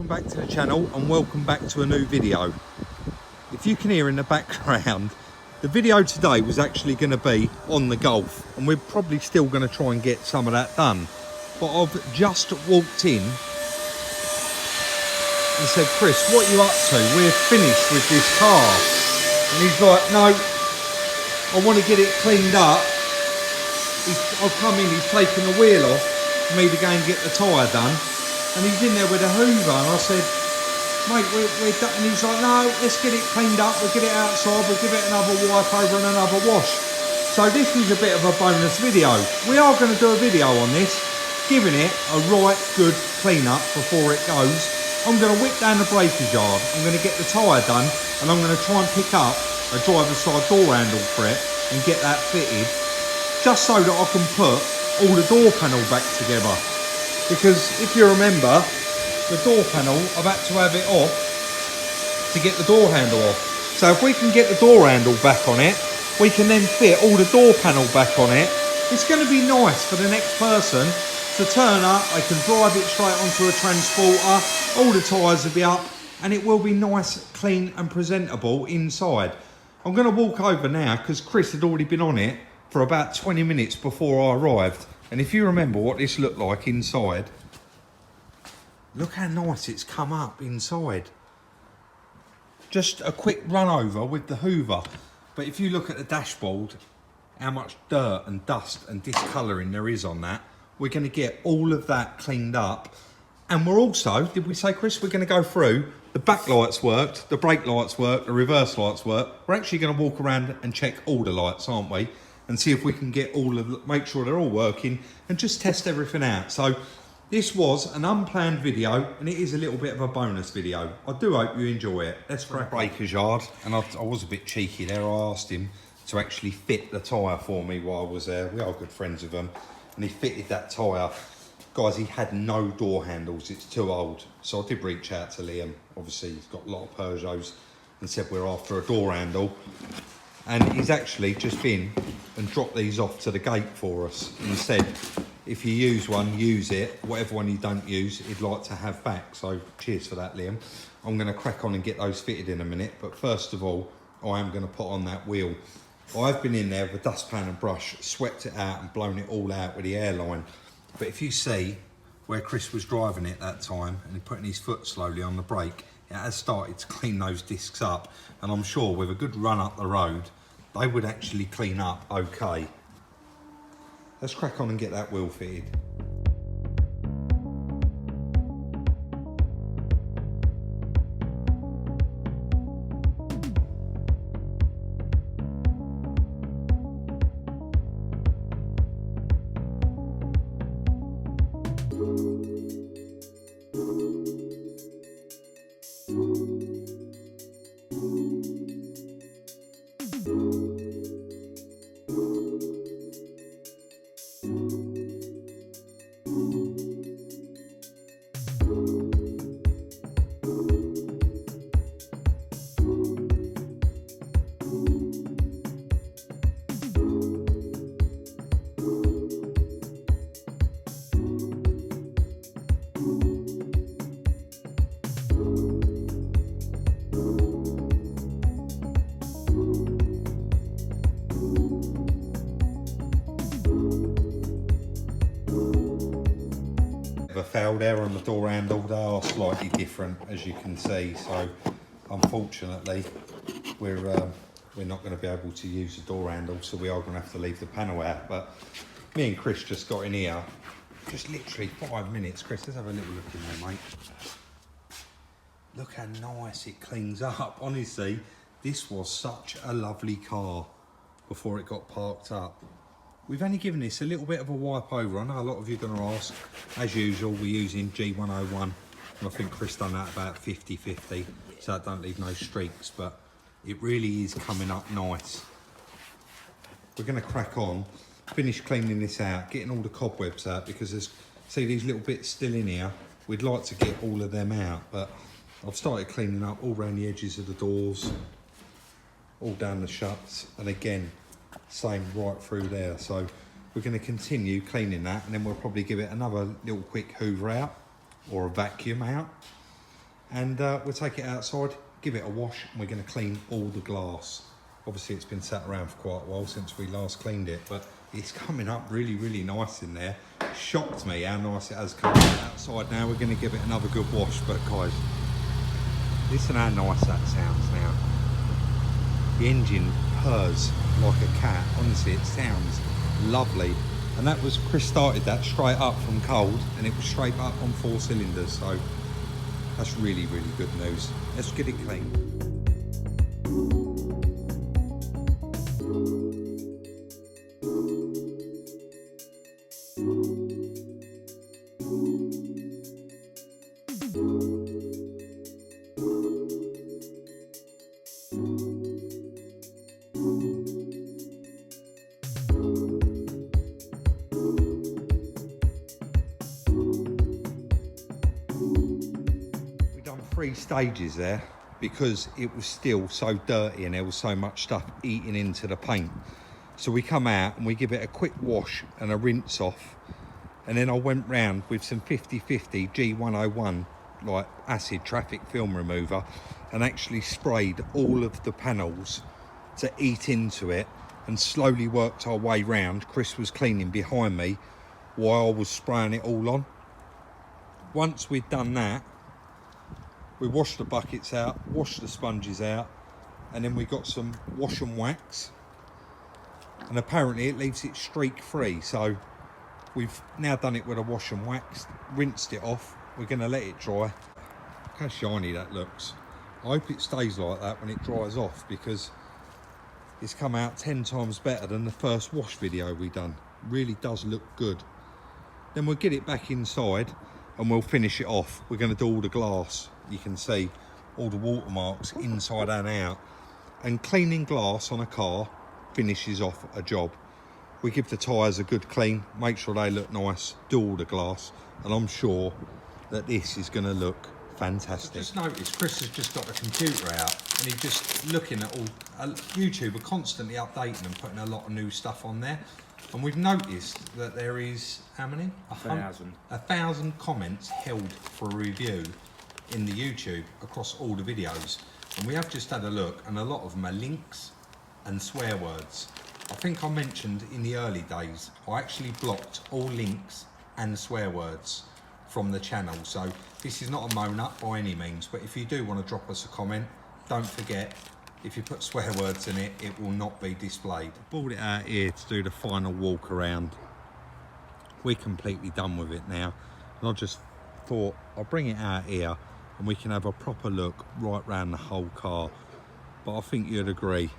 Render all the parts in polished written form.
welcome back to the channel and welcome back to a new video. If you can hear in the background, the video today was actually going to be on the Golf, and we're probably still going to try and get some of that done. But I've just walked in and said, Chris, what are you up to? We're finished with this car. And he's like, no, I want to get it cleaned up. I've come in, he's taken the wheel off for me to go and get the tyre done. And he's in there with a hoover, and I said, mate, we're done. And he's like, no, let's get it cleaned up, we'll get it outside, we'll give it another wipe over and another wash. So this is a bit of a bonus video. We are going to do a video on this, giving it a right good clean up before it goes. I'm going to whip down the breakage yard, I'm going to get the tyre done, and I'm going to try and pick up a driver's side door handle for it and get that fitted, just so that I can put all the door panel back together. Because if you remember, the door panel, I've had to have it off to get the door handle off. So if we can get the door handle back on it, we can then fit all the door panel back on it. It's going to be nice for the next person to turn up, they can drive it straight onto a transporter, all the tyres will be up, and it will be nice, clean and presentable inside. I'm going to walk over now because Chris had already been on it for about 20 minutes before I arrived. And if you remember what this looked like inside, look how nice it's come up inside. Just a quick run over with the hoover. But if you look at the dashboard, how much dirt and dust and discolouring there is on that, we're going to get all of that cleaned up. And we're also, did we say, Chris, we're going to go through, the back lights worked, the brake lights worked, the reverse lights worked. We're actually going to walk around and check all the lights, aren't we? And see if we can get all of, make sure they're all working and just test everything out. So this was an unplanned video and it is a little bit of a bonus video. I do hope you enjoy it. Let's crack breaker's yard. And I was a bit cheeky there. I asked him to actually fit the tyre for me while I was there. We are good friends with him. And he fitted that tyre. Guys, he had no door handles. It's too old. So I did reach out to Liam. Obviously, he's got a lot of Peugeots and said we're after a door handle. And he's actually just been and dropped these off to the gate for us and said, if you use one, use it. Whatever one you don't use, he'd like to have back. So cheers for that, Liam. I'm going to crack on and get those fitted in a minute. But first of all, I am going to put on that wheel. I've been in there with a dustpan and brush, swept it out and blown it all out with the airline. But if you see where Chris was driving it that time and putting his foot slowly on the brake, it has started to clean those discs up, and I'm sure with a good run up the road they would actually clean up okay. Let's crack on and get that wheel fitted. A foul there on the door handle. They are slightly different, as you can see, so unfortunately we're not going to be able to use the door handle, so we are going to have to leave the panel out. But me and Chris just got in here just literally 5 minutes. Chris, let's have a little look in there, mate. Look how nice it cleans up. Honestly, this was such a lovely car before it got parked up. We've only given this a little bit of a wipe over. I know a lot of you are going to ask. As usual, we're using G101. And I think Chris done that about 50-50. So I don't leave no streaks. But it really is coming up nice. We're going to crack on. Finish cleaning this out. Getting all the cobwebs out. Because there's, see these little bits still in here. We'd like to get all of them out. But I've started cleaning up all around the edges of the doors. All down the shuts. And again, same right through there. So we're going to continue cleaning that, and then we'll probably give it another little quick hoover out or a vacuum out, and we'll take it outside, give it a wash, and we're going to clean all the glass. Obviously it's been sat around for quite a while since we last cleaned it, but it's coming up really, really nice in there. Shocked me how nice it has come outside. Now we're going to give it another good wash, but guys, listen how nice that sounds now. The engine purrs like a cat. Honestly, it sounds lovely. And that was, Chris started that straight up from cold, and it was straight up on 4 cylinders. So that's really, really good news. Let's get it clean. We've done 3 stages there because it was still so dirty and there was so much stuff eating into the paint. So we come out and we give it a quick wash and a rinse off, and then I went round with some 50/50 G101 like acid traffic film remover and actually sprayed all of the panels to eat into it, and slowly worked our way round. Chris was cleaning behind me while I was spraying it all on. Once we'd done that, we washed the buckets out, washed the sponges out, and then we got some wash and wax, and apparently it leaves it streak free. So we've now done it with a wash and wax, rinsed it off. We're going to let it dry. Look how shiny that looks. I hope it stays like that when it dries off, because it's come out 10 times better than the first wash video we done. Really does look good. Then we'll get it back inside and we'll finish it off. We're going to do all the glass. You can see all the watermarks inside and out. And cleaning glass on a car finishes off a job. We give the tyres a good clean, make sure they look nice, do all the glass, and I'm sure that this is going to look fantastic. I just noticed Chris has just got the computer out and he's just looking at all YouTube are constantly updating and putting a lot of new stuff on there. And we've noticed that there is, how many? 1,000 comments held for review in the YouTube across all the videos. And we have just had a look, and a lot of them are links and swear words. I think I mentioned in the early days, I actually blocked all links and swear words from the channel. So this is not a moan up by any means, but if you do want to drop us a comment, don't forget, if you put swear words in it, it will not be displayed. I brought it out here to do the final walk around. We're completely done with it now. And I just thought I'll bring it out here and we can have a proper look right round the whole car. But I think you'd agree,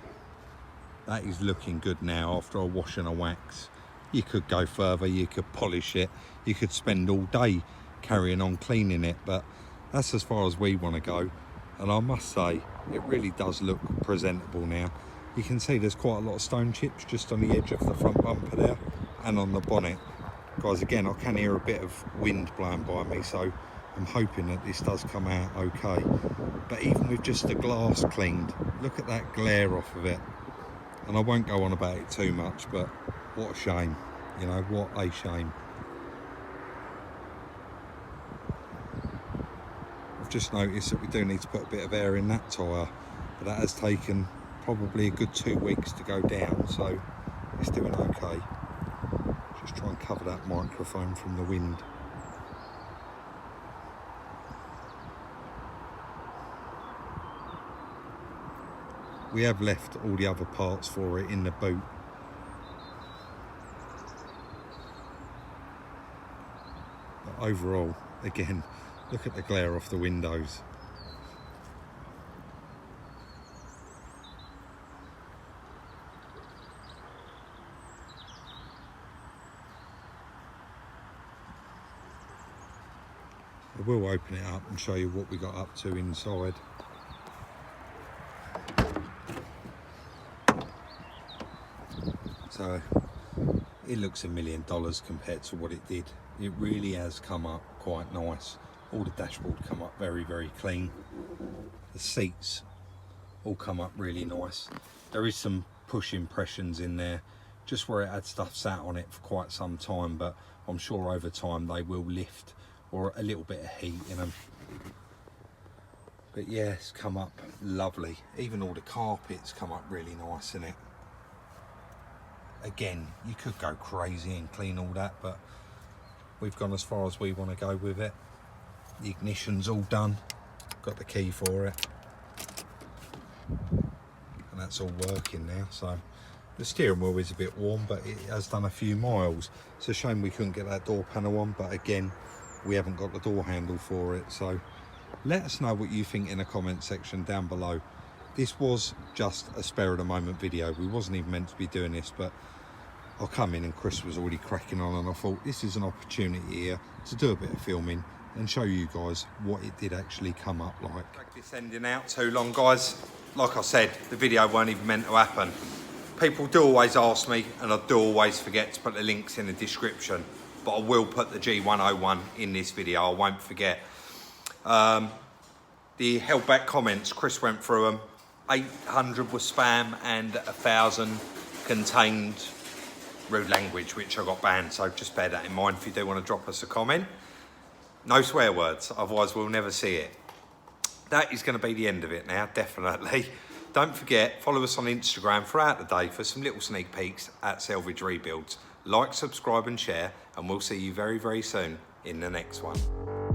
that is looking good now after a wash and a wax. You could go further, you could polish it, you could spend all day carrying on cleaning it, but that's as far as we want to go. And I must say, it really does look presentable now. You can see there's quite a lot of stone chips just on the edge of the front bumper there and on the bonnet. Guys, again, I can hear a bit of wind blowing by me, so I'm hoping that this does come out okay. But even with just the glass cleaned, look at that glare off of it. And I won't go on about it too much, but what a shame, you know, what a shame. I've just noticed that we do need to put a bit of air in that tyre, but that has taken probably a good 2 weeks to go down, so it's doing okay. Just try and cover that microphone from the wind. We have left all the other parts for it in the boot. But overall, again, look at the glare off the windows. I will open it up and show you what we got up to inside. So it looks $1 million compared to what it did. It really has come up quite nice. All the dashboard come up very, very clean. The seats all come up really nice. There is some push impressions in there, just where it had stuff sat on it for quite some time, but I'm sure over time they will lift, or a little bit of heat in them. But yeah, it's come up lovely. Even all the carpets come up really nice in it. Again, you could go crazy and clean all that, but we've gone as far as we want to go with it. The ignition's all done. Got the key for it. And that's all working now, so the steering wheel is a bit warm, but it has done a few miles. It's a shame we couldn't get that door panel on, but again, we haven't got the door handle for it. So let us know what you think in the comment section down below. This was just a spare of the moment video. We wasn't even meant to be doing this, but I come in and Chris was already cracking on, and I thought this is an opportunity here to do a bit of filming and show you guys what it did actually come up like. Drag this ending out too long, guys. Like I said, the video weren't even meant to happen. People do always ask me, and I do always forget to put the links in the description, but I will put the G101 in this video, I won't forget. The held back comments, Chris went through them. 800 was spam and 1,000 contained rude language, which I got banned, so just bear that in mind if you do want to drop us a comment. No swear words, otherwise we'll never see it. That is going to be the end of it now, definitely. Don't forget, follow us on Instagram throughout the day for some little sneak peeks at Salvage Rebuilds. Like, subscribe and share, and we'll see you very, very soon in the next one.